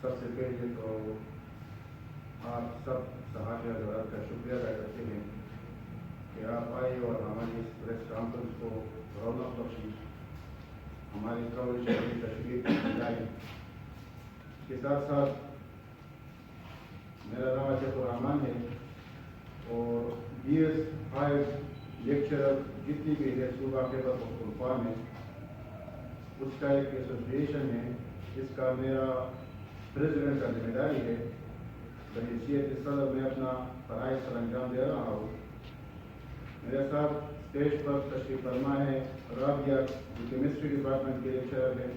سب سے پہلے تو آپ سب صحافی حضرات کا شکریہ ادا کرتے ہیں کہ آپ آئے اور ہماری اس پریس کانفرنس کو رونق بخشی، ہماری کوریج کی تشریف لائی۔ اس کے ساتھ ساتھ میرا نام عاطف الرحمان ہے اور BS5 لیکچرر جتنی بھی ہے صوبہ خیبر پختونخوا میں، اس کا ایک ایسوسیشن ہے، اس کا میرا پریزیڈنٹ کا ذمہ داری ہے۔ بحیثیت صدر میں اپنا فرائض سر انجام دے رہا ہوں۔ میرے ساتھ اسٹیج پر تشریف فرما ہے رابعہ، جو کیمسٹری ڈپارٹمنٹ کے لیکچرر ہے،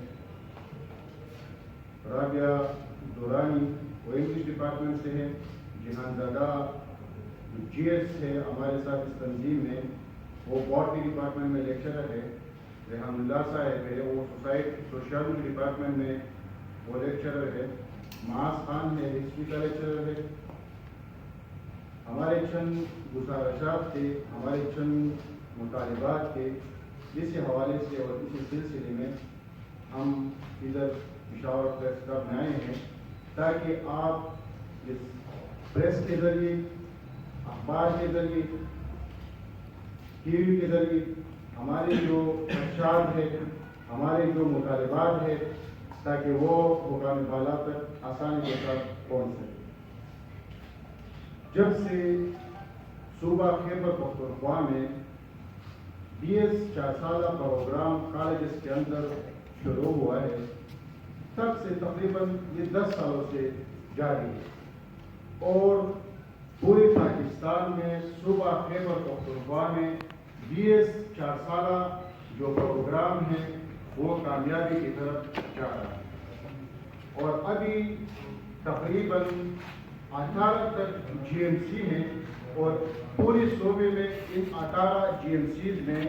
رابعہ دورانی وہ انگلش ڈپارٹمنٹ سے ہے، جہان زادہ جو GS ہے ہمارے ساتھ اس تنظیم میں، وہ باٹنی ڈپارٹمنٹ میں لیکچرر ہے، ریحان اللہ صاحب ہے، وہ سوشیالوجی ڈپارٹمنٹ میں وہ لیکچرر ہے، معاذ خان ہے، ہسٹری کا لیکچرر ہے۔ ہمارے چند گزارشات تھے، ہمارے چند مطالبات تھے، جس حوالے سے اور اسی سلسلے میں ہم ادھر پشاور پریس کلب میں آئے ہیں، تاکہ آپ اس پریس کے ذریعے، اخبار کے ذریعے، TV کے ذریعے ہمارے جو خدشات ہے، ہمارے جو مطالبات ہے، تاکہ وہ مقام بالا تک آسانی کے ساتھ پہنچ سکے۔ جب سے صوبہ خیبر پختونخوا میں BS 4 سالہ پروگرام کالجز کے اندر شروع ہوا ہے، تب سے تقریباً یہ 10 سالوں سے جاری ہے، اور پورے پاکستان میں صوبہ خیبر پختونخوا میں BS 4 سالہ جو پروگرام ہے وہ کامیابی کی طرف جا رہا ہے، اور ابھی تقریباً 18 تک GMC ہیں، اور پورے صوبے میں ان 18 GMCs میں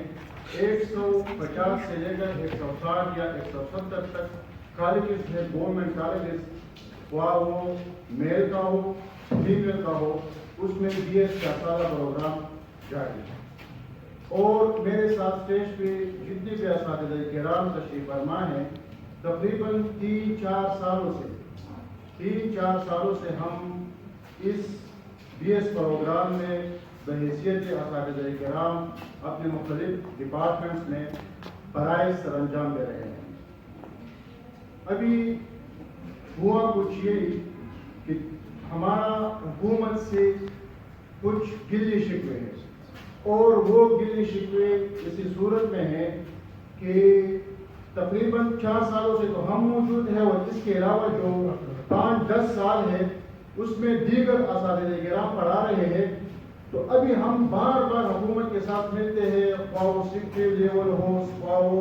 150 سے لے کر 160 یا 170 تک کالجز ہیں، گورنمنٹ کالجز، خواہ وہ میل کا ہو فیمیل کا ہو، اس میں BS 4 سالہ پروگرام جاری ہے۔ اور میرے ساتھ اسٹیج پہ جتنے بھی اساتذہ کرام تشریف فرما ہیں، تقریباً 3-4 سالوں سے ہم اس BS پروگرام میں بحیثیت اساتذہ کرام اپنے مختلف ڈپارٹمنٹس میں فرائض سر انجام دے رہے ہیں۔ ابھی ہوا کچھ یہ کہ ہمارا حکومت سے کچھ گلے شکوے ہیں، اور وہ گلے شکوے اسی صورت میں ہیں کہ تقریباً 4 سالوں سے تو ہم موجود ہیں، اور اس کے علاوہ جو 5-10 سال ہے اس میں دیگر اساتذہ کرام پڑھا رہے ہیں۔ تو ابھی ہم بار بار حکومت کے ساتھ ملتے ہیں، خواہ وہ سیکٹری لیول ہو، خواہ وہ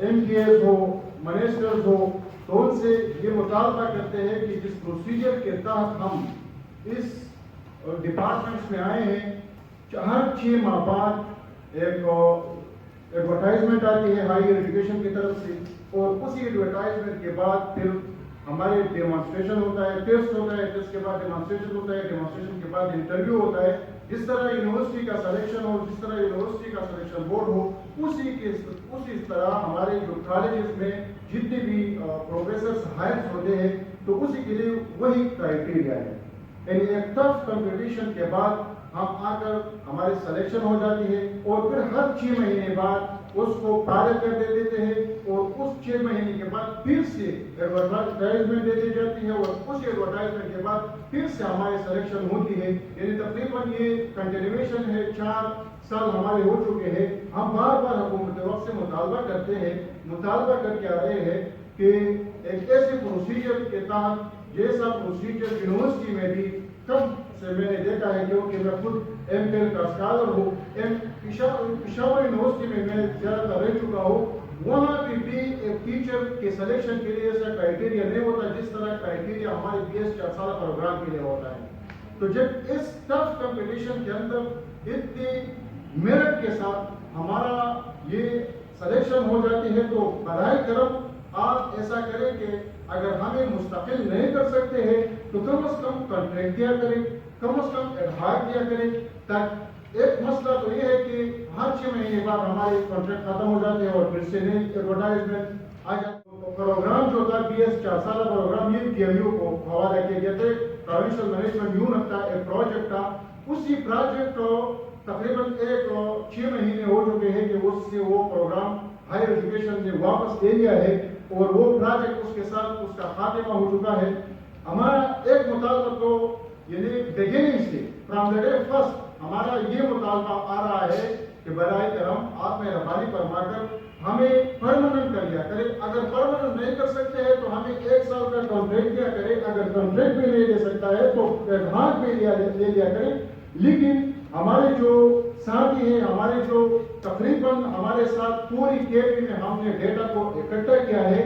MPs ہو، منسٹرز ہو، تو ان سے یہ مطالبہ کرتے ہیں کہ جس پروسیجر کے تحت ہم اس ڈپارٹمنٹس میں آئے ہیں، ہر 6 ماہ بعد ایک ایڈورٹائزمنٹ آتی ہے ہائیر ایجوکیشن کی طرف سے، اور اسی ایڈورٹائزمنٹ کے بعد پھر ہمارے ڈیمانسٹریشن ہوتا ہے، ٹیسٹ ہوتا ہے، ٹیسٹ کے بعد ڈیمانسٹریشن ہوتا ہے، ڈیمانسٹریشن کے بعد انٹرویو ہوتا ہے۔ جس طرح یونیورسٹی کا سلیکشن ہو، جس طرح یونیورسٹی کا سلیکشن بورڈ ہو، اسی طرح ہمارے جو کالجز میں جتنے بھی پروفیسرز ہائر ہوتے ہیں، تو اسی کے لیے وہی کرائیٹیریا ہے۔ یعنی ایک ٹف کمپٹیشن کے بعد ہم آ کر ہماری سلیکشن ہو جاتی ہے، اور پھر ہر 6 مہینے بعد اس کو پائلٹ کر دیتے ہیں، اور اس 6 مہینے کے بعد پھر سے ایڈورٹائزمنٹ دے دی جاتی ہے، اور اس ایڈورٹائزمنٹ کے بعد پھر سے ہماری سلیکشن ہوتی ہے۔ یعنی تقریباً یہ کنٹینیویشن ہے، 4 سال ہمارے ہو چکے ہیں۔ ہم بار بار حکومت وقت سے مطالبہ کرتے ہیں، مطالبہ کر کے آ رہے ہیں کہ ایک ایسے پروسیجر کے تحت، جیسا پروسیجر یونیورسٹی میں بھی کم سے میں نے دیکھا ہے، کیونکہ میں خود MPhil کا اسکالر ہوں، پشاور یونیورسٹی میں زیادہ تر رہ چکا ہوں، وہاں بھی ایک ٹیچر کے سلیکشن کے لیے ایسا کرائیٹیریا نہیں ہوتا جس طرح کرائیٹیریا ہمارے BS 4 سالہ پروگرام کے لیے ہوتا ہے۔ تو جب اس ٹف کمپٹیشن کے اندر اتنی میرٹ کے ساتھ ہمارا یہ سلیکشن ہو جاتی ہے، تو براہ کرم آپ ایسا کریں کہ اگر ہمیں مستقل نہیں کر سکتے ہیں تو کم از کم کنٹریکٹ دیا کریں، کم از کم ایڈوائز دیا کریں، تاکہ ایک مسئلہ تو یہ ہے کہ ہر 6 مہینے بعد ہمارے کانٹریکٹ ختم ہو جاتے ہیں اور پھر سے نئی ایڈورٹائزمنٹ آ جاتی ہے۔ پروگرام جو 2020 4 سالہ پروگرام یہ TMU کو حوالہ کیا گیا تھا. پروونشل مینجمنٹ یونٹ تھا, ایک پروجیکٹ تھا. اسی پروجیکٹ کو تقریباً 6 مہینے ہو چکے ہیں کہ اس سے وہ پروگرام ہائر ایجوکیشن نے واپس لے لیا ہے اور وہ پروجیکٹ اس کے ساتھ اس کا خاتمہ ہو چکا ہے. ہمارا ایک مطالبہ تو یعنی بگننگ سے فرام دا ڈے فرسٹ ہمارا یہ مطالبہ آ رہا ہے کہ برائے کرم آپ مہربانی فرما کر ہمیں پرماننٹ کر لیا کرے. اگر پرماننٹ نہیں کر سکتے ہیں تو ہمیں 1 سال کا کانٹریکٹ دیا کرے. اگر کانٹریکٹ بھی نہیں دے سکتا ہے تو ایڈوانس بھی لے لیا کرے. لیکن ہمارے جو ساتھی ہیں, ہمارے جو تقریباً ہمارے ساتھ پوری KP میں ہم نے ڈیٹا کو اکٹھا کیا ہے,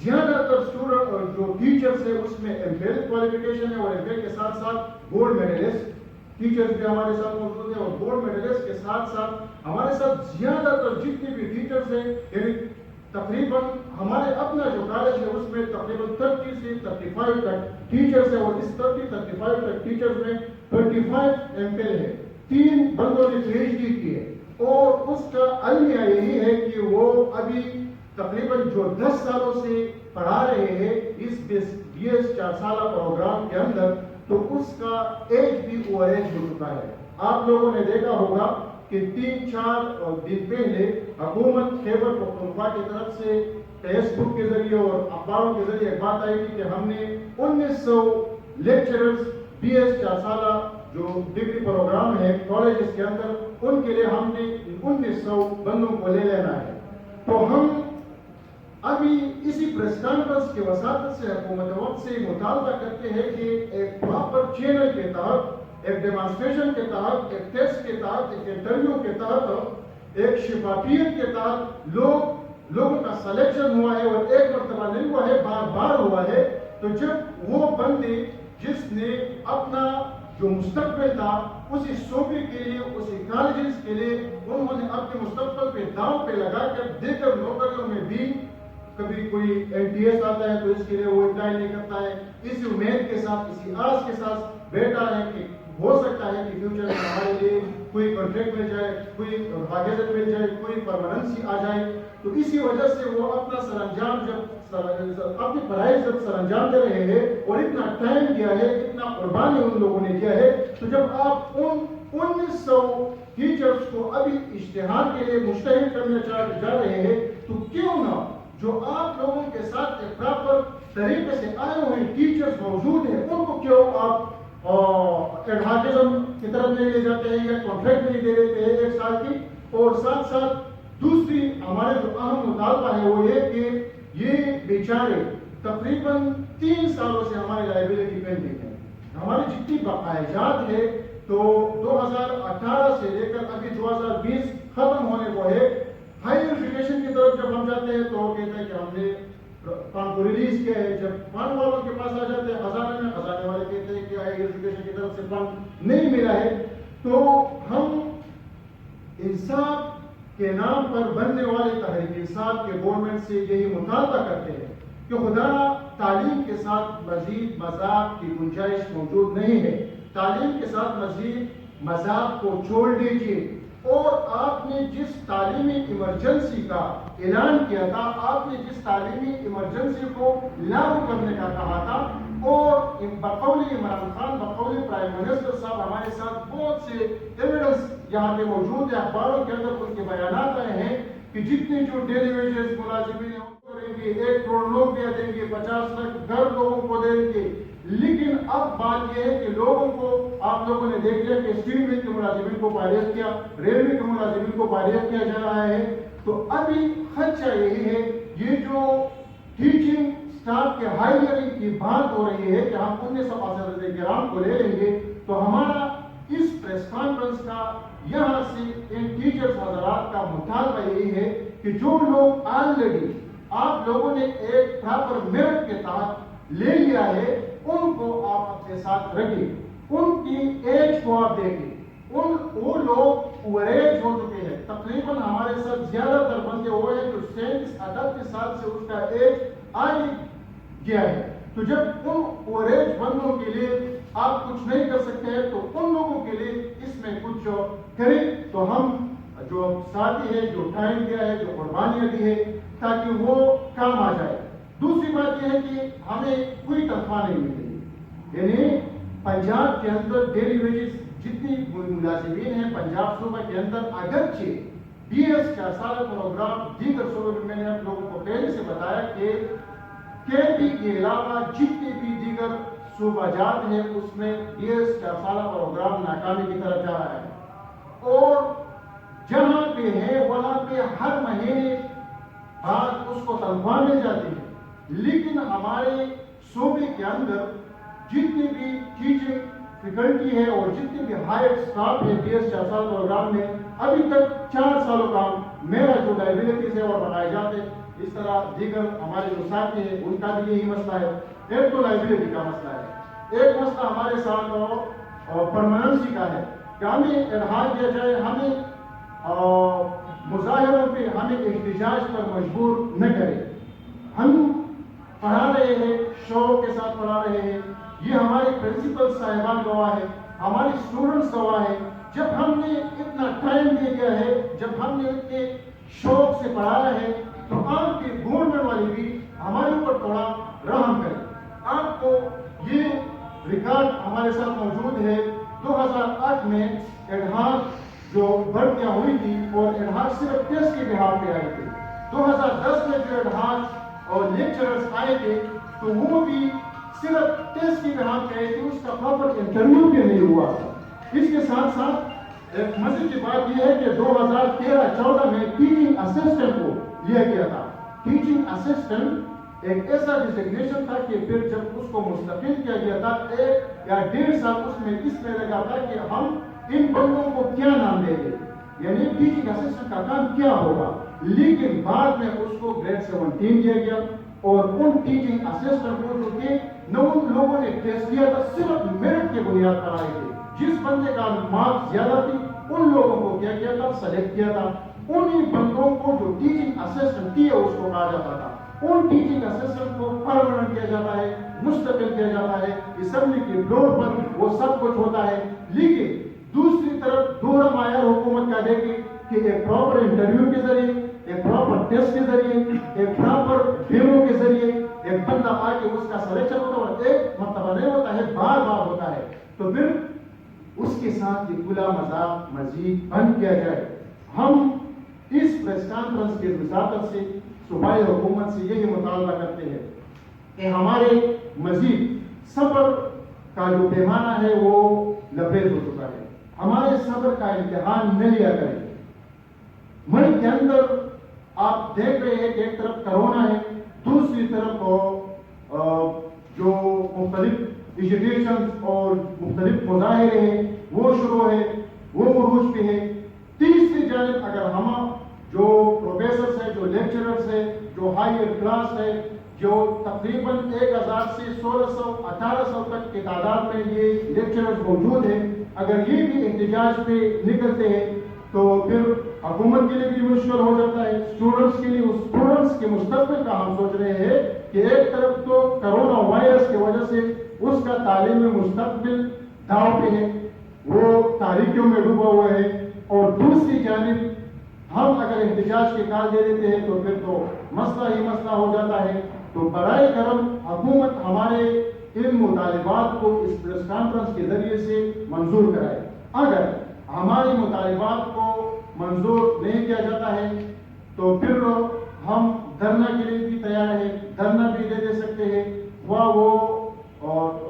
زیادہ تر اسٹوڈنٹ جو ٹیچرس ہیں اس میں MPhil کوالیفیکیشن ہے اور MPhil کے ساتھ ساتھ گولڈ میڈلسٹ ٹیچرز بھی ہمارے ساتھ موجود ہیں. اور گولڈ میڈلسٹ کے ساتھ ساتھ ہمارے ساتھ زیادہ تر جتنے بھی ٹیچرز ہیں, یعنی تقریباً ہمارے اپنا جو کالج ہے اس میں تقریباً 30 سے 35 تک ٹیچرز ہیں. اور اس 30-35 تک ٹیچرز میں 25 MPhil ہے. 3 بندوں نے PhD کی ہے. اور اس کا المیہ یہی ہے کہ وہ ابھی تقریباً جو 10 سالوں سے پڑھا رہے ہیں اس 20 4 سالہ پروگرام کے اندر, تو اس کا ایج بھی اوور ایج ہو چکا ہے. آپ لوگوں نے دیکھا ہوگا کہ 3-4 دن پہلے حکومت خیبر پختونخوا کی طرف سے فیس بک کے ذریعے اور اخباروں کے ذریعے ایک بات آئی تھی کہ ہم نے 1900 لیکچررز 20 4 سالہ جو ڈگری پروگرام ہے کالجز کے اندر, ان کے لیے ہم نے 1900 بندوں کو لے لینا ہے. تو ہم ابھی اسی پریس کانفرنس کی وساطت سے حکومت وقت سے مطالبہ کرتے ہیں کہ ایک پراپر چینل کے تحت, ایک ڈیمانسٹریشن کے تحت, ایک ٹیسٹ کے تحت, ایک انٹرویو کے تحت, ایک شفافیت کے تحت لوگوں کا سلیکشن ہوا ہے. اور ایک مرتبہ نہیں ہوا ہے, بار بار ہوا ہے. تو جب وہ بندے جس نے اپنا جو مستقبل تھا اسی صوبے کے لیے, اسی کالجز کے لیے انہوں نے اپنے مستقبل پہ داؤ پہ لگا کر دیگر نوکریوں میں بھی کبھی کوئی NTS آتا ہے تو اس کے لیے وہ اپلائی نہیں کرتا ہے, اسی امید کے ساتھ, اسی آس کے ساتھ بیٹھا ہے کہ ہو سکتا ہے کہ فیوچر میں ہمارے لیے کوئی کانٹریکٹ مل جائے, کوئی حفاظت مل جائے, کوئی پرماننسی آ جائے. تو اسی وجہ سے وہ اپنا سرانجام اپنی پڑھائی جب سرانجام دے رہے ہیں اور اتنا ٹائم دیا ہے, اتنا قربانی ان لوگوں نے دیا ہے. تو جب آپ ان 1900 ٹیچرز کو ابھی اشتہار کے لیے مشتہر کرنے جا رہے ہیں, تو کیوں نہ جو آپ لوگوں کے ساتھ ایک پراپر طریقے سے آئے ہوئے ٹیچرز موجود ہیں ان کو کیوں آپ ایڈوانٹزم کی طرف نہیں لے جاتے ہیں یا کانٹریکٹ نہیں دے دیتے ہیں 1 سال کی. اور ساتھ ساتھ دوسری ہمارے جو اہم مطالبہ ہے وہ یہ کہ یہ بیچارے تقریباً 3 سالوں سے ہماری لائبلٹی پینڈنگ ہے. ہماری جتنی بقایات ہے تو 2018 سے لے کر ابھی 2020 ختم ہونے کو ہے. ہائر ایجوکیشن کی طرف جب ہم جاتے ہیں تو کہتے ہیں کہ ہم نے فنڈ کو ریلیز کیا ہے. جب فنڈ والوں کے پاس آ جاتے ہیں خزانے میں, خزانے والے کہتے ہیں کہ ہائر ایجوکیشن کی طرف سے فنڈ نہیں ملا ہے. تو ہم انصاف کے نام پر بننے والی تحریک انصاف کے گورنمنٹ سے یہی مطالبہ کرتے ہیں کہ خدا تعلیم کے ساتھ مزید مذاق کی گنجائش موجود نہیں ہے. تعلیم کے ساتھ مزید مذاق کو چھوڑ دیجیے. اور آپ نے جس تعلیمی ایمرجنسی کا اعلان کیا تھا, آپ نے جس تعلیمی ایمرجنسی کو لاگو کرنے کا کہا تھا, اور بقول عمران خان, بقول پرائم منسٹر صاحب ہمارے ساتھ بہت سے ایویڈنس یہاں پہ موجود ہے, اخباروں کے اندر ان کے بیانات آئے ہیں کہ جتنے جو ڈیلی ویجز ملازمین ہیں ان کو دیں گے, 1 کروڑ نوکریاں دیں گے, 50 لاکھ گھر لوگوں کو دیں گے. لیکن اب بات یہ ہے کہ لوگوں کو آپ لوگوں نے دیکھ لیا کہ اسٹیل مل کے ملازمین کو فارغ کیا, ریلوے کے ملازمین کو فارغ کیا جا رہا ہے. تو ابھی خدشہ یہی ہے, یہ جو ٹیچنگ اسٹاف کے ہائرنگ کی بات ہو رہی ہے کہ ہم 1900 اساتذہ کرام کو لے لیں گے, تو ہمارا اس پریس کانفرنس کا یہاں سے ان ٹیچرز حضرات کا مطالبہ یہی ہے کہ جو لوگ آلریڈی آپ لوگوں نے ایک پراپر میرٹ کے تحت لے لیا ہے ان کو آپ اپنے ساتھ رکھیں, ان کی ایج کو آپ دیکھیں. وہ لوگ اوور ایج ہو چکے ہیں. تقریباً ہمارے ساتھ زیادہ تر بندے ہوئے ہیں جو 37-38 سال سے اس کا ایج آ گیا ہے. تو جب ان اوور ایج بندوں کے لیے آپ کچھ نہیں کر سکتے ہیں تو ان لوگوں کے لیے اس میں کچھ کریں. تو ہم جو ساتھی ہے, جو ٹائم دیا ہے, جو قربانیاں دی ہے, تاکہ وہ کام آ جائے. دوسری بات ہے کہ ہمیں کوئی تنخواہ نہیں مل رہی. یعنی پنجاب کے اندر ڈیلی ویجز جتنی ملازمین ہیں پنجاب صوبہ کے اندر، اگرچہ BS 4 سالہ پروگرام دیگر صوبوں میں نے آپ لوگوں کو پہلے سے بتایا کہ KP کے علاوہ جتنے بھی دیگر صوبہ جات ہیں اس میں BS 4 سالہ پروگرام ناکامی کی طرف جا رہا ہے، اور جہاں پہ ہے وہاں پہ ہر مہینے بعد اس کو تنخواہ مل جاتی ہے. لیکن ہمارے صوبے کے اندر جتنی بھی ٹیچنگ فیکلٹی ہے اور جتنے بھی ہائر اسٹاف ہے BS 4 سال پروگرام میں، ابھی تک 4 سالوں کا میرا جو لائبلٹیز ہے اور بقایات ہے، اس طرح دیگر ہمارے جو ساتھی ہیں ان کا بھی یہی مسئلہ ہے. ایک تو لائبلٹی کا مسئلہ ہے، ایک مسئلہ ہمارے ساتھ پرماننسی کا ہے کہ ہمیں الحاق کیا جائے، ہمیں مظاہروں پہ ہمیں احتجاج پر مجبور نہ کرے. ہم پڑھا رہے ہیں، شوق کے ساتھ پڑھا رہے ہیں، یہ ہمارے پرنسپل صاحبان گواہ ہے، ہمارے اسٹوڈنٹس گواہ ہے. جب ہم نے اتنا ٹائم دے دیا ہے، جب ہم نے اتنے شوق سے پڑھایا ہے، تو آپ کے گورنمنٹ والے بھی ہمارے اوپر تھوڑا رحم کریں. آپ کو یہ ریکارڈ ہمارے ساتھ موجود ہے، 2008 میں ایڈہاک جو بھرتیاں ہوئی تھی اور ایڈہاک صرف ٹیسٹ کے بہار پہ آئے تھے. 2010 میں جو ایڈہاک اور لیکچررز آئے تھے تو وہ بھی صرف ٹیسٹ کی بہار پہ آئے تھے، اس کا پراپر انٹرویو بھی نہیں ہوا. اس کے ساتھ ساتھ ایک مزے کی بات یہ ہے کہ 2013-14 میں ٹیچنگ اسسٹنٹ کو لیا گیا تھا. ٹیچنگ اسسٹنٹ ایک ایسا ڈیزگنیشن تھا کہ پھر جب اس کو مستقل کیا گیا تھا 1 یا 1.5 سال اس میں لگا تھا کہ ہم ان بندوں کو کیا نام دیں گے، یعنی ٹیچنگ اسسٹنٹ کا کام کیا ہوگا. لیکن بعد میں اس کو گریڈ 17 دیا گیا، اور ان ٹیچنگ اسسٹنٹ کو جو کہ ان لوگوں نے ٹیسٹ کیا تھا صرف میرٹ کے بنیاد پر آئے تھے، جس بندے کا مارکس زیادہ تھی ان لوگوں کو کیا کیا تھا، سلیکٹ کیا تھا. انہی بندوں کو جو ٹیچنگ اسسٹنٹ تھی اس کو کہا جاتا تھا. ان ٹیچنگ اسسٹنٹ کو پرماننٹ کیا جاتا ہے، مستقل کیا جاتا ہے، اسمبلی کے فلور پر وہ سب کچھ ہوتا ہے. لیکن دوسری طرف دوہرا معیار حکومت کا دیکھیں کہ ایک پراپر انٹرویو کے ذریعے، ایک پراپر ٹیسٹ کے ذریعے، ایک پراپر ڈیمو کے ذریعے ایک بندہ آ کے اس کا سلیکشن ہوتا ہے، اور ایک مرتبہ نہیں ہوتا ہے، بار بار ہوتا ہے. تو پھر اس کے ساتھ یہ کھلا مذاق مزید بند کیا جائے. ہم اس پریس کانفرنس کے وزارت سے، صوبائی حکومت سے یہی مطالبہ کرتے ہیں کہ ہمارے مزید صبر کا جو پیمانہ ہے وہ لبریز ہو چکا ہے. ہمارے صبر کا امتحان نہ لیا کریں. ملک کے اندر آپ دیکھ رہے ہیں کہ ایک طرف کرونا ہے، دوسری طرف جو مختلف ایجوکیشن اور مختلف مظاہرے ہیں وہ شروع ہے، وہ عروج پہ ہے. تیسری جانب اگر ہم جو پروفیسرز ہیں، جو لیکچررز ہیں، جو ہائر کلاس ہے، جو تقریباً 1000 سے 1600-1800 تک کی تعداد میں یہ لیکچررز موجود ہیں، اگر یہ بھی احتجاج پہ نکلتے ہیں تو پھر حکومت کے لیے بھی مشکل ہو جاتا ہے، اسٹوڈنٹس کے لیے. اسٹوڈنٹس کے مستقبل کا ہم سوچ رہے ہیں کہ ایک طرف تو کرونا وائرس کی وجہ سے اس کا تعلیمی مستقبل داؤ پہ ہے، وہ تاریکیوں میں ڈوبا ہوا ہے، اور دوسری جانب ہم اگر احتجاج کے کال دے دیتے ہیں تو پھر تو مسئلہ ہی مسئلہ ہو جاتا ہے. تو برائے کرم حکومت ہمارے ان مطالبات کو اس پریس کانفرنس کے ذریعے سے منظور کرائے. اگر ہمارے مطالبات کو منظور نہیں کیا جاتا ہے تو پھر ہم دھرنا کے لیے بھی تیار ہیں، دھرنا بھی دے سکتے ہیں. وہ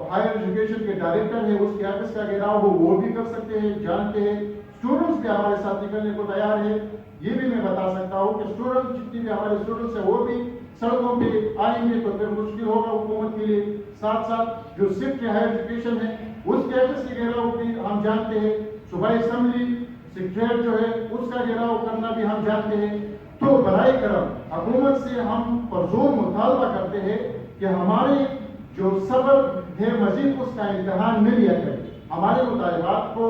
ہائر ایجوکیشن کے ڈائریکٹر ہے، اس کے آفس کا گھیراؤ ہو وہ بھی کر سکتے ہیں، جانتے ہیں. اسٹوڈنٹس بھی ہمارے ساتھ نکلنے کو تیار ہے. یہ بھی میں بتا سکتا ہوں کہ اسٹوڈنٹ جتنی بھی ہمارے اسٹوڈنٹس ہیں وہ بھی سڑکوں پہ آئیں گے تو پھر مشکل ہوگا حکومت کے لیے. ساتھ ساتھ جو سفٹ ہائر ایجوکیشن ہے اس کے آفس کے گھیراؤ بھی ہم جانتے ہیں. صوبائی اسمبلی سیکریٹریٹ جو ہے اس کا گھیراؤ کرنا بھی ہم جانتے ہیں. تو برائے کرم حکومت سے ہم پرزور مطالبہ کرتے ہیں کہ ہمارے جو صبر ہے مزید اس کا امتحان نہ لیا کرے، ہمارے مطالبات کو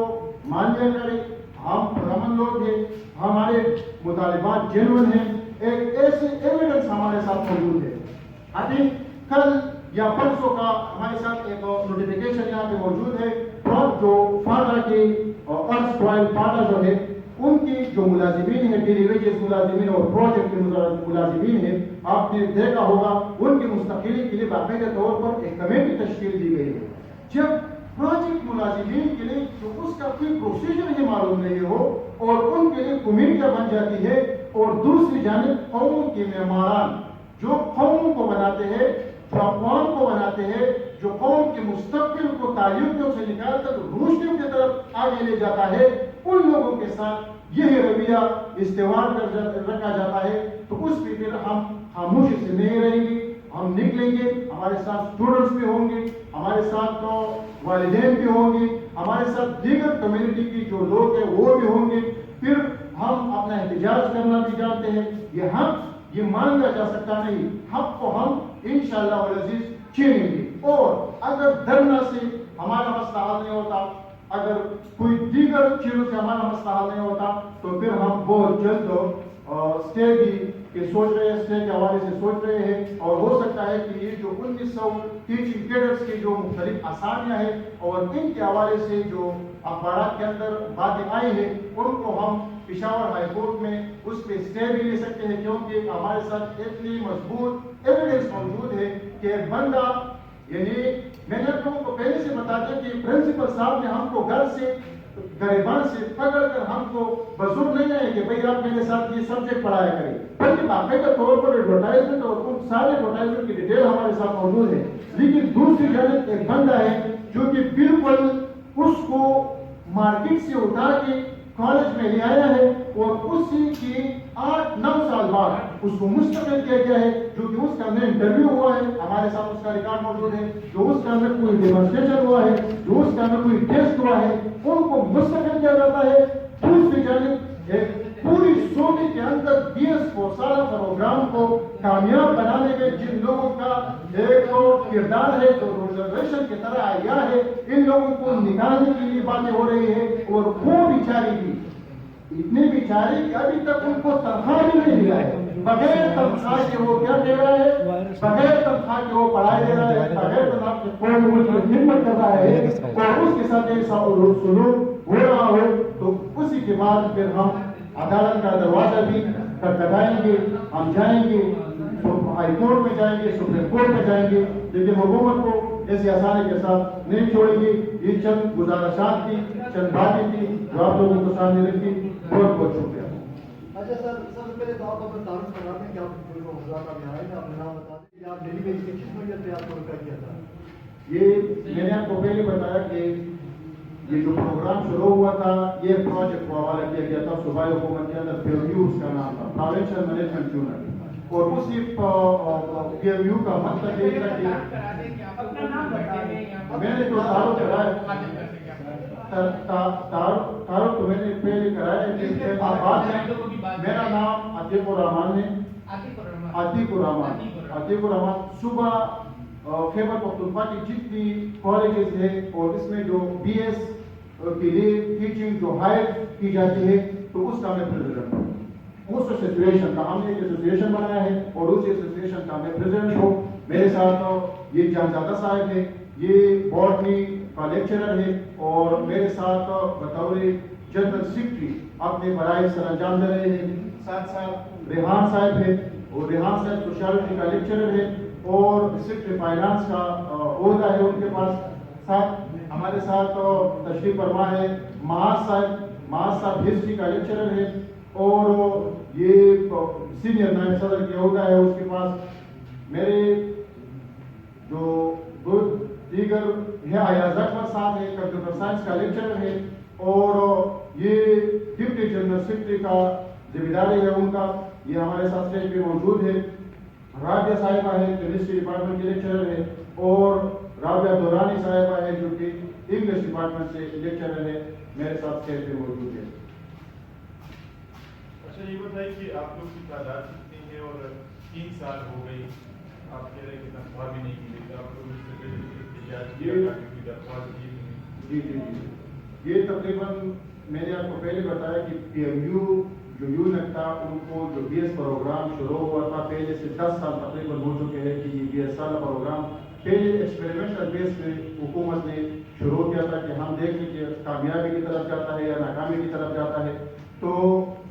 مان لیا کرے. ہم پرامن لوگ ہیں، ہمارے مطالبات جینوئن ہیں. ایک ایسے ایویڈنس ہمارے ساتھ موجود ہے. ابھی کل یا پرسوں کا ہمارے ساتھ ایک نوٹیفیکیشن یہاں پہ موجود ہے. جو فاٹا کے ارس ٹوائل فاٹا جو ہے ان کی جو ملازمین ہیں ڈیلی ویجز ملازمین اور پروجیکٹ کے ملازمین ہیں آپ نے دیکھا ہوگا ان کی مستقلی کے لیے باقاعدہ طور پر ایک کمیٹی تشکیل دی گئی ہے. جب پروجیکٹ ملازمین کے لیے جو اس کا کوئی پروسیجر ہی معلوم نہیں ہو اور ان کے لیے کمیٹیاں بن جاتی ہے اور دوسری جانب قوم کے معماران جو قوم کو بناتے ہیں جو اقوام کو بناتے ہیں جو قوم کے مستقبل کو تاریخیوں سے نکال کر روشنیوں کی طرف آگے لے جاتا ہے ان لوگوں کے ساتھ یہ رویہ استوار رکھا جاتا ہے تو اس پہ پھر ہم خاموشی سے نہیں رہیں گے. ہم نکلیں گے, ہمارے ساتھ اسٹوڈنٹس بھی ہوں گے, ہمارے ساتھ والدین بھی ہوں گے, ہمارے ساتھ دیگر کمیونٹی کی جو لوگ ہیں وہ بھی ہوں گے. پھر ہم اپنا احتجاج کرنا بھی جانتے ہیں. یہ حق یہ مانگا جا سکتا نہیں, حق کو ہم انشاءاللہ العزیز چھینیں گے. اور اگر دھرنا سے ہمارا مسئلہ حل نہیں ہوتا, اگر کوئی دیگر چیزوں سے ہمارا مسئلہ حل نہیں ہوتا تو پھر ہم بہت جلد اسٹے کی سوچ رہے ہیں, اسٹے کے حوالے سے سوچ رہے ہیں. اور ہو سکتا ہے کہ یہ جو 1900 ٹیچنگ کیڈرز کی جو مختلف اسامیاں ہیں اور ان کے حوالے سے جو اخبارات کے اندر باتیں آئی ہیں ان کو ہم پشاور ہائی کورٹ میں اس پہ اسٹے بھی لے سکتے ہیں, کیونکہ ہمارے ساتھ اتنی مضبوط ایویڈنس موجود ہے کہ ایک بندہ, یعنی میں نے آپ لوگوں کو پہلے سے بتا دیا کہ پرنسپل صاحب نے ہم کو گھر سے گریبان سے پکڑ کر ہم کو بزرگ نہیں ہے کہ بھئی آپ میرے ساتھ یہ سبجیکٹ پڑھایا کریں, بلکہ باقاعدہ طور پر ایڈورٹائزمنٹ اور ان سارے ایڈورٹائزمنٹ کی ڈیٹیل ہمارے ساتھ موجود ہے. لیکن دوسری جانب ایک بندہ ہے جو کہ بالکل اس کو مارکیٹ سے اٹھا کے کالج میں لے آیا ہے اور اسی کی 8-9 سال بعد اس کو مستقل کیا گیا ہے, جو کہ اس کا اندر انٹرویو ہوا ہے, ہمارے ساتھ اس کا ریکارڈ موجود ہے, جو اس کا اندر کوئی ڈیمانسٹریشن ہوا ہے, جو اس کا اندر کوئی ٹیسٹ ہوا ہے, ان کو مستقل کیا جاتا ہے. دوسری جانب ایک پوری صوبے کے اندر 20 سالہ پروگرام کو کامیاب بنانے میں جن لوگوں کا ایک کردار ہے جو ریزرویشن کی طرح آیا ہے, ان لوگوں کو نکالنے کے لیے باتیں ہو رہی ہے. اور وہ بیچاری بھی اتنے بیچارے کہ ابھی تک ان کو تنخواہ بھی نہیں ملا ہے, بغیر تنخواہ کے وہ کیا کہہ رہا ہے, بغیر تنخواہ کے وہ پڑھائی دے رہا ہے, بغیر تنخواہ کے قوم ملک کی خدمت کر رہا ہے, اور اس کے ساتھ ایسا سلوک ہو رہا ہو تو اسی کے بعد پھر ہم عدالت کا دروازہ بھی کھٹکھٹائیں گے, ہم جائیں گے ہائی کورٹ میں جائیں گے, سپریم کورٹ میں جائیں گے, لیکن حکومت کو ایسی آسانی کے ساتھ نہیں چھوڑیں گے. یہ چند گزارشات تھی, چند باتیں تھی جو آپ لوگوں کو سامنے رکھی. بہت بہت شکریہ. اچھا سر, سب سے پہلے تو آپ اپنا تعارف کرا دیں کہ آپ کو حضرات آپ یہاں آئے ہیں, آپ نام بتا دیں کہ آپ دہلی میں اس کی کس وجہ سے آپ کو رکھا گیا تھا. یہ میں نے آپ کو پہلے بتایا کہ یہ جو پروگرام شروع ہوا تھا یہ پروجیکٹ کو حوالہ کیا گیا تھا صوبائی حکومت کے اندر, پی ایم یو اس کا نام تھا, پروونشل مینجمنٹ یونٹ, اور اسی پی ایم یو کا مطلب یہ تھا کہ میں نے جو تعارف کرایا تعارف تو میں نے پہلے کرایا ہے. آباد میں میرا نام عتیق الرحمان ہے, عتیق الرحمان. صبح خیبر پختونخوا کی جتنی کالجز ہیں اور اس میں جو بی ایس کے لیے ٹیچنگ جو ہائر کی جاتی ہے تو اس کا میں پریزیڈنٹ ہوں. اس ایسوسیشن کا ہم نے ایک ایسوسیشن بنایا ہے اور اس ایسوسیشن کا میں پریزیڈنٹ ہوں. میرے ساتھ یہ جانزادہ صاحب ہے, یہ باٹنی کا لیکچرر ہے, اور میرے ساتھ بطور جنرل سیکرٹری اپنے برائے سر انجام دے رہے ہیں. ساتھ ساتھ ریحان صاحب ہے, اور ریحان صاحب سوشیالوجی کا لیکچرر ہے اور سیکرٹری فائنانس کا عہدہ ہے ان کے پاس. ساتھ ہمارے ساتھ تشریف فرما ہے معاذ صاحب ہسٹری کا لیکچرر ہے, اور یہ سینئر نائب صدر کے عہدہ ہے اس کے پاس. میرے جو دو دیگر ہے ایاز اکبر صاحب ہے, کمپیوٹر سائنس کا لیکچرر ہے, اور یہ ڈپٹی جنرل سیکرٹری کا ذمہ داری ہے ان کا, یہ ہمارے ساتھ اسٹیج پہ موجود ہے. رابعہ صاحبہ ہے, کیمسٹری ڈپارٹمنٹ کے لیکچرر ہے, اور رابعہ دورانی صاحبہ ہے جو کہ انگلش ڈپارٹمنٹ سے لیکچرر ہے, میرے ساتھ اسٹیج پہ موجود ہے. اچھا یہ بتائیے کہ آپ لوگ کی تعداد کتنی ہے اور 3 سال ہو گئی, آپ کہہ رہے ہیں کہ تنخواہ بھی نہیں ملی, آپ لوگ اس سے درخواست جی. یہ تقریباً میں نے آپ کو پہلے بتایا کہ پی ایم یو جو یونٹ تھا ان کو جو بی ایس پروگرام شروع ہوا تھا پہلے سے 10 سال تقریباً ہو چکے ہیں کہ یہ 20 سالہ پروگرام پہلے ایکسپیریمنٹل بیس پہ حکومت نے شروع کیا تھا کہ ہم دیکھیں کہ کامیابی کی طرف جاتا ہے یا ناکامی کی طرف جاتا ہے. تو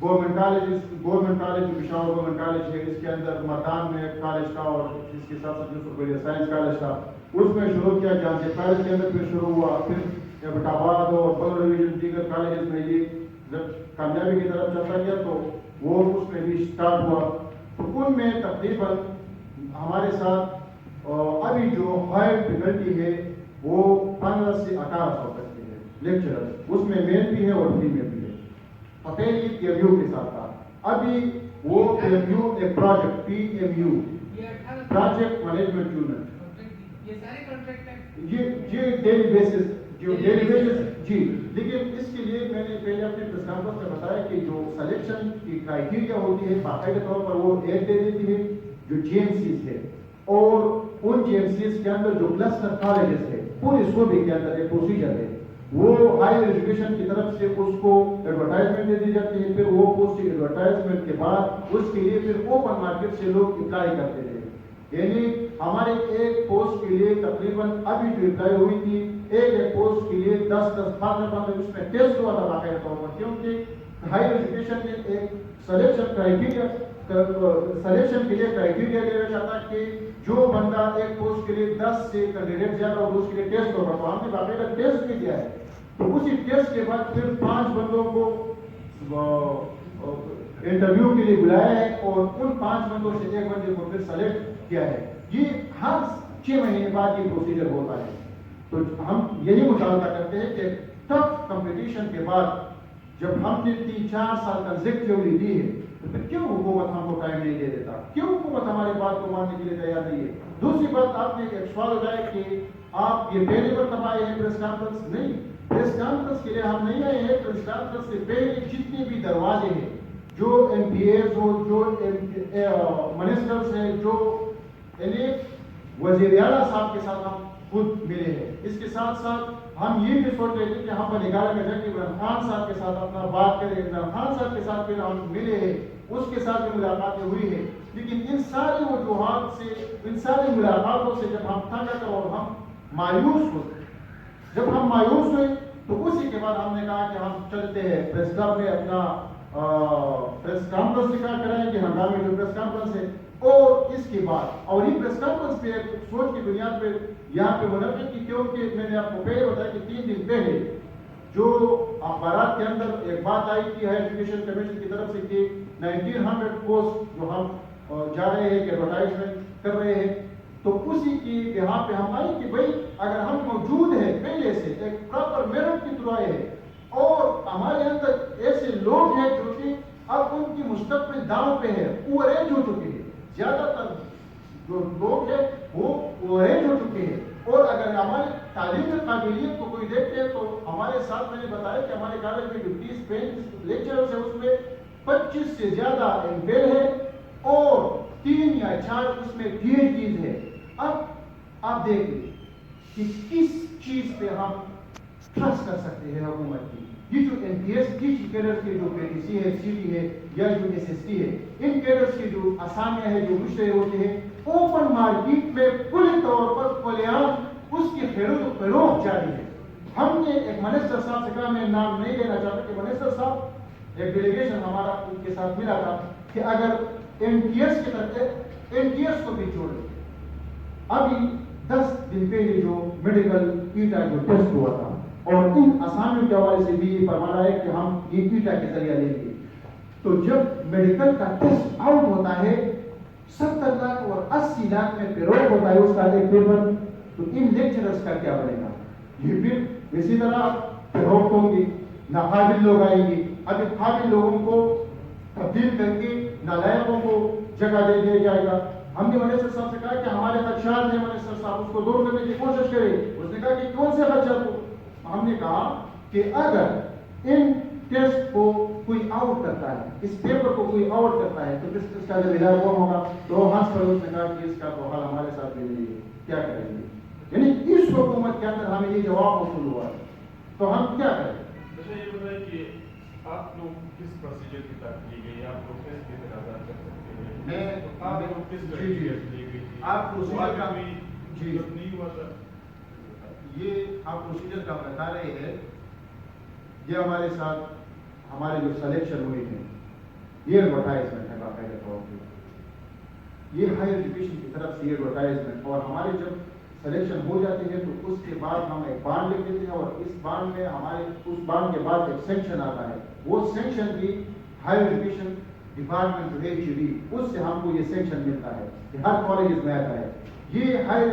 government college Peshawar government college ہے، اس کے اندر مردان میں کالج تھا اور اس کے ساتھ ساتھ یوسف سائنس کالج تھا، اس میں شروع کیا، جہاں سے پیرس کے اندر پھر شروع ہوا، پھر ایبٹآباد اور بدر ڈویژن دیگر کالجز میں یہ جب کامیابی کی طرف چلتا گیا تو وہ اس میں بھی اسٹارٹ ہوا. تو ان میں تقریباً ہمارے ساتھ ابھی جو ہائر فیکلٹی ہے وہ 15 سے 1800 تک کے ہے لیکچرر، اس میں میل بھی ہے اور فیمیل بھی ہے. پہلے PMU کے ساتھ تھا، ابھی وہ PMU ایک project PMU project management unit, یہ سارے کانٹریکٹ ہیں، یہ ڈیلی بیسس جی. لیکن اس کے لیے میں نے پہلے اپنے پریس کانفرنس میں بتایا کہ جو سلیکشن کی کرائٹیریا ہوتی ہے باقاعدہ طور پر وہ ایڈ دے دیتی ہے جو GMCs ہے، اور ان GMCs کے اندر جو کلسٹر کالجز ہے پورے صوبے کے اندر ایک پروسیجر ہے، وہ ہائر ایجوکیشن کی طرف سے اس کو ایڈورٹائزمنٹ دے دی جاتی ہے، پھر وہ پوسٹ ایڈورٹائزمنٹ کے بعد اس کے لیے پھر اوپن مارکیٹ سے لوگ اپلائی کرتے تھے. یعنی ہمارے ایک پوسٹ کے لیے تقریباً ابھی جو اپلائی ہوئی تھی ایک پوسٹ کے لیے 10 اس میں ٹیسٹ ہوا تھا باقاعدہ طور پر، کیونکہ ہائر ایجوکیشن نے ایک سلیکشن کے لیے کرائٹیریا دے رکھا تھا کہ جو بندہ ایک پوسٹ کے لیے 10 سے کینڈیڈیٹ زیادہ اور اس کے لیے ٹیسٹ ہوگا، تو ہم نے باقاعدہ ٹیسٹ بھی دیا ہے. تو اسی ٹیسٹ کے بعد پھر 5 بندوں کو انٹرویو کے لیے بلایا ہے اور ان 5 بندوں سے ایک بندے کو پھر سلیکٹ کیا ہے. یہ ہر 6 مہینے بعد یہ پروسیجر ہوتا ہے. تو ہم یہی مطالبہ کرتے ہیں کہ ٹف کمپٹیشن کے بعد جب ہم نے 3-4 سال کنزیکٹیولی دی ہے تو پھر کیوں حکومت ہم کو ٹائم نہیں دے دیتا، کیوں حکومت ہماری بات کو ماننے کے لیے تیار نہیں ہے. دوسری بات آپ نے ایک سوال اٹھایا کہ آپ یہ پہلے مرتبہ آئے ہیں پریس کانفرنس. نہیں، پریس کانفرنس کے لیے ہم نہیں آئے ہیں. پریس کانفرنس سے پہلے جتنے بھی دروازے ہیں، جو MPAs ہو، جو منسٹرز ہیں، جو وزیر اعلیٰ صاحب کے ساتھ ہم خود ملے ہیں. اس کے ساتھ ساتھ ہم یہ بھی سوچ رہے تھے کہ ہم نگارہ میں جا کے عمران خان صاحب کے ساتھ اپنا بات کریں. عمران خان صاحب کے ساتھ پھر ہم ملے ہیں، اس کے ساتھ بھی ملاقاتیں ہوئی ہیں. لیکن ان ساری وجوہات سے، ان ساری ملاقاتوں سے جب ہم تھک کر اور ہم مایوس ہوئے، جب ہم مایوس ہوئے تو اسی کے بعد ہم نے کہا کہ ہم چلتے ہیں پریس کلب میں اپنا پریس کانفرنس نکال کرائیں گے، ہنگامی جو پریس کانفرنس ہے. اور اس کے بعد اور یہ پریس کانفرنس پہ ایک سوچ کی بنیاد پہ یہاں پہ منعقد کی، کیونکہ میں نے آپ کو پہلے بتایا کہ 3 دن پہلے جو اخبارات کے اندر ایک بات آئی تھی ہائر ایجوکیشن کمیشن کی طرف سے کہ 1900 پوسٹ جو ہم جا رہے ہیں کہ ایڈورٹائزمنٹ کر رہے ہیں، تو اسی کی یہاں پہ ہم آئی کہ بھائی اگر ہم موجود ہیں پہلے سے ایک پراپر میرٹ کی طرح ہے اور ہمارے اندر ایسے لوگ ہیں جو کہ اب ان کی مستقبل داؤں پہ ہے، اوور ایج ہو چکے ہیں، زیادہ تر جو لوگ ہیں وہ اوور ایج ہو چکے ہیں، اور اگر ہماری تعلیم میں قابلیت کو کوئی دیکھتے ہیں تو ہمارے ساتھ میں نے بتایا کہ ہمارے کالج میں جو 30-35 لیکچرز ہیں اس میں 25 سے زیادہ MPhil ہے اور 3 یا 4 اس میں PhDs ہے. اب آپ دیکھیں کہ کس چیز پہ ہم ٹرسٹ کر سکتے ہیں حکومت کی. یہ جو MPS ٹیچنگ کیڈرز کے جو PTC ہے، CD ہے یا جو SST ہے، ان کیڈرز کی جو اسامیاں ہیں جو مشتہر ہوتے ہیں اوپن مارکیٹ میں کل طور پر کلیان اس کی خیرات و فروخت جاری ہے. ہم نے ایک منسٹر صاحب سے کہا، میں نام نہیں لینا چاہتا، کہ منسٹر صاحب ایک ڈیلیگیشن ہمارا ان کے ساتھ ملا تھا کہ اگر MTS کی طرف MTS کو بھی چھوڑ دیں. ابھی 10 دن پہلے جو میڈیکل ایٹا جو ٹیسٹ ہوا تھا اور ان اسامیوں کے حوالے سے بھی یہ فرمانا ہے کہ ہم یہ ایٹا کے ذریعہ لیں گے، تو جب میڈیکل کا ٹیسٹ آؤٹ ہوتا ہے 70 لاکھ اور 80 لاکھ میں پیرول ہوتا ہے اس کا ایک پیپر، تو ان لیکچررز کا کیا بنے گا؟ یہ پھر اسی طرح فروخت ہوگی، ناقابل لوگ آئیں گے. اب قابل لوگوں کو تبدیل کر کے نالائقوں کو جگہ دے دیا جائے گا. ہم نے منسٹر صاحب سے کہا کہ ہمارے خدشات ہیں، منسٹر صاحب اس کو دور کرنے کی کوشش کرے. اس نے کہا کہ کون سے خدشات کو؟ ہم نے کہا کہ اگر ان ٹیسٹ کو کوئی آؤٹ کرتا ہے، اس پیپر کو کوئی آؤٹ کرتا ہے تو اس کا جب علاج کون ہوگا؟ تو ہنس پر اس نے کہا کہ اس کا تو حال ہمارے ساتھ لے لیجیے، کیا کریں گے؟ یعنی اس حکومت کے اندر ہمیں یہ جواب موصول ہوا ہے، تو ہم کیا کریں؟ مجھے یہ بتائیں کہ آپ لوگ کس پروسیجر کی طرف لی گئی، آپ لوگ کس کے تقاضا کر سکتے ہیں؟ آپ لوگ کس طرح لی گئی؟ آپ پروسیجر کا جی نہیں ہوا تھا، یہ آپ پروسیجر کا بتا رہے ہیں. یہ ہمارے ساتھ ہمارے جو سلیکشن ہوئے ہیں یہ ایڈورٹائزمنٹ ہے باقاعدہ طور پہ. یہ ہائر ایجوکیشن کی طرف سے ایڈورٹائزمنٹ, اور ہمارے جب سلیکشن ہو جاتے ہیں تو اس کے بعد ہم ایک بانڈ لکھ دیتے ہیں, اور اس بانڈ میں ہمارے اس بانڈ کے بعد ایک سینکشن آتا ہے. وہ سینکشن بھی ہائر ایجوکیشن ڈپارٹمنٹ جو ہے HED, اس سے ہم کو یہ سینکشن ملتا ہے کہ ہر کالجز میں آتا ہے. یہ ہائر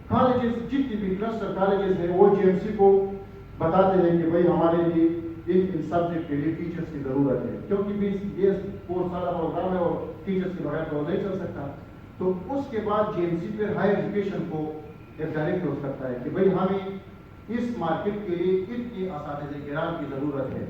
کالجز جتنی بھی کلسٹر کالجز ہیں وہ GMC کو بتاتے ہیں کہ بھائی ہمارے لیے ان سبجیکٹ کے لیے ٹیچرس کی ضرورت ہے, کیونکہ یہ کورس سالہ پروگرام ہے اور ٹیچرس کے بغیر تو نہیں چل سکتا. تو اس کے بعد GMC پھر ہائر ایجوکیشن کو ایک ڈائریکٹ ہو سکتا ہے کہ بھائی ہمیں اس مارکیٹ کے لیے اتنی اساتذہ کرام کی ضرورت ہے.